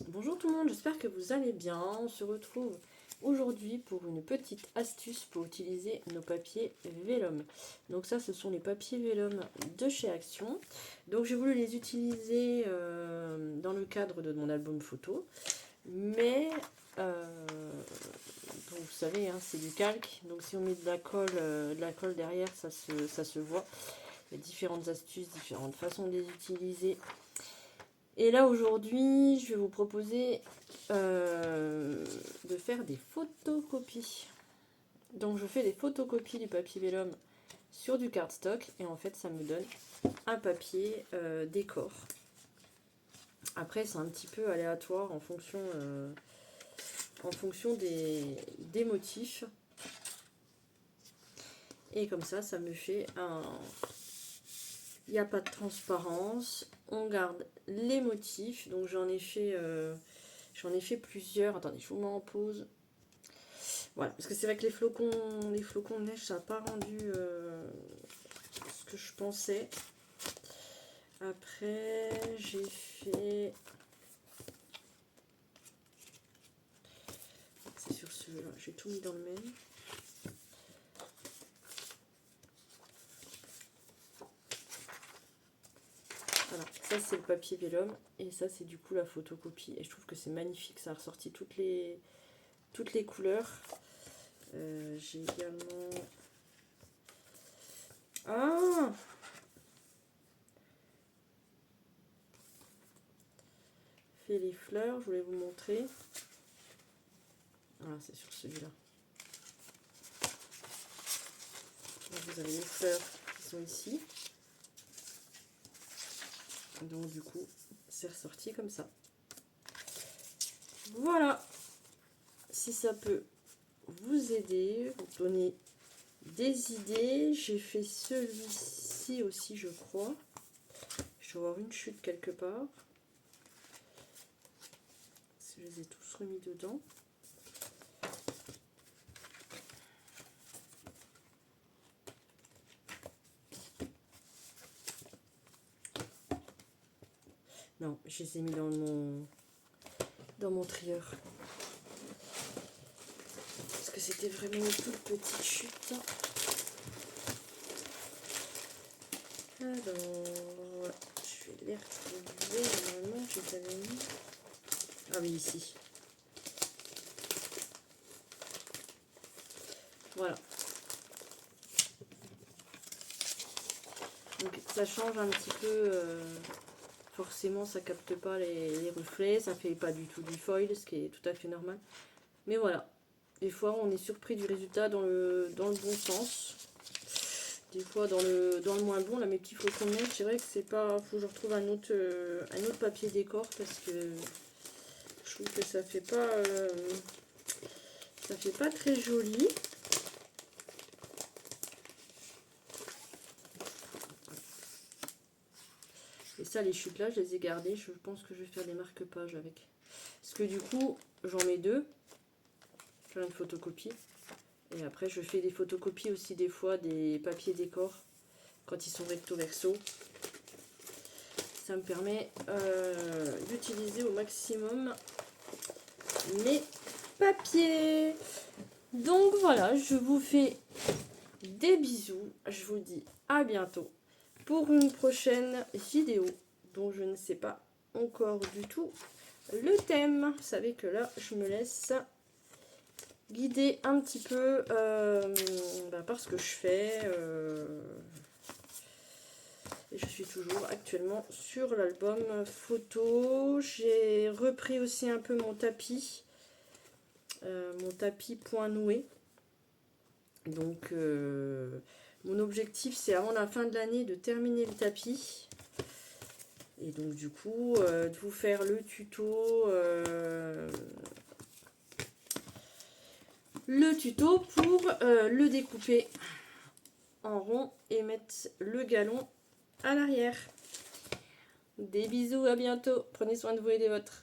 Bonjour tout le monde, j'espère que vous allez bien. On se retrouve aujourd'hui pour une petite astuce pour utiliser nos papiers vélum. Donc ça, ce sont les papiers vélum de chez Action. Donc j'ai voulu les utiliser dans le cadre de mon album photo. Mais donc vous savez, hein, c'est du calque. Donc si on met de la colle derrière, ça se voit. Il y a différentes astuces, différentes façons de les utiliser. Et là aujourd'hui, je vais vous proposer de faire des photocopies. Donc je fais des photocopies du papier vélum sur du cardstock et en fait ça me donne un papier décor. Après c'est un petit peu aléatoire en fonction des motifs. Et comme ça me fait un... Il n'y a pas de transparence, on garde les motifs, donc j'en ai fait plusieurs. Attendez, je vous mets en pause. Voilà, parce que c'est vrai que les flocons de neige, ça n'a pas rendu ce que je pensais. Après, j'ai fait... C'est sur celui-là, j'ai tout mis dans le même. Voilà, ça c'est le papier vélum et ça c'est du coup la photocopie. Et je trouve que c'est magnifique, ça a ressorti toutes les couleurs. J'ai également... Ah, fait les fleurs, je voulais vous montrer. Voilà, c'est sur celui-là. Vous avez les fleurs qui sont ici. Donc du coup, c'est ressorti comme ça. Voilà. Si ça peut vous aider, vous donner des idées. J'ai fait celui-ci aussi, je crois. Je dois avoir une chute quelque part. Je les ai tous remis dedans. Non, je les ai mis dans mon trieur. Parce que c'était vraiment une toute petite chute. Alors, je vais les retrouver. Normalement, je les avais mis. Ah oui, ici. Voilà. Donc ça change un petit peu. Forcément, ça capte pas les reflets. Ça fait pas du tout du foil, ce qui est tout à fait normal. Mais voilà. Des fois, on est surpris du résultat dans le bon sens. Des fois, dans le moins bon. Là, mes petits flocons de neige, c'est vrai que c'est pas... Faut que je retrouve un autre papier décor parce que je trouve que ça fait pas très joli. Et ça, les chutes là, je les ai gardées. Je pense que je vais faire des marque-pages avec. Parce que du coup, j'en mets deux. Plein de photocopies. Et après, je fais des photocopies aussi des fois des papiers décor quand ils sont recto verso. Ça me permet d'utiliser au maximum mes papiers. Donc voilà, je vous fais des bisous. Je vous dis à bientôt pour une prochaine vidéo dont je ne sais pas encore du tout le thème. Vous savez que là, je me laisse guider un petit peu par ce que je fais. Et je suis toujours actuellement sur l'album photo. J'ai repris aussi un peu mon tapis point noué. Donc mon objectif c'est avant la fin de l'année de terminer le tapis. Et donc du coup de vous faire le tuto pour le découper en rond et mettre le galon à l'arrière. Des bisous, à bientôt. Prenez soin de vous et des vôtres.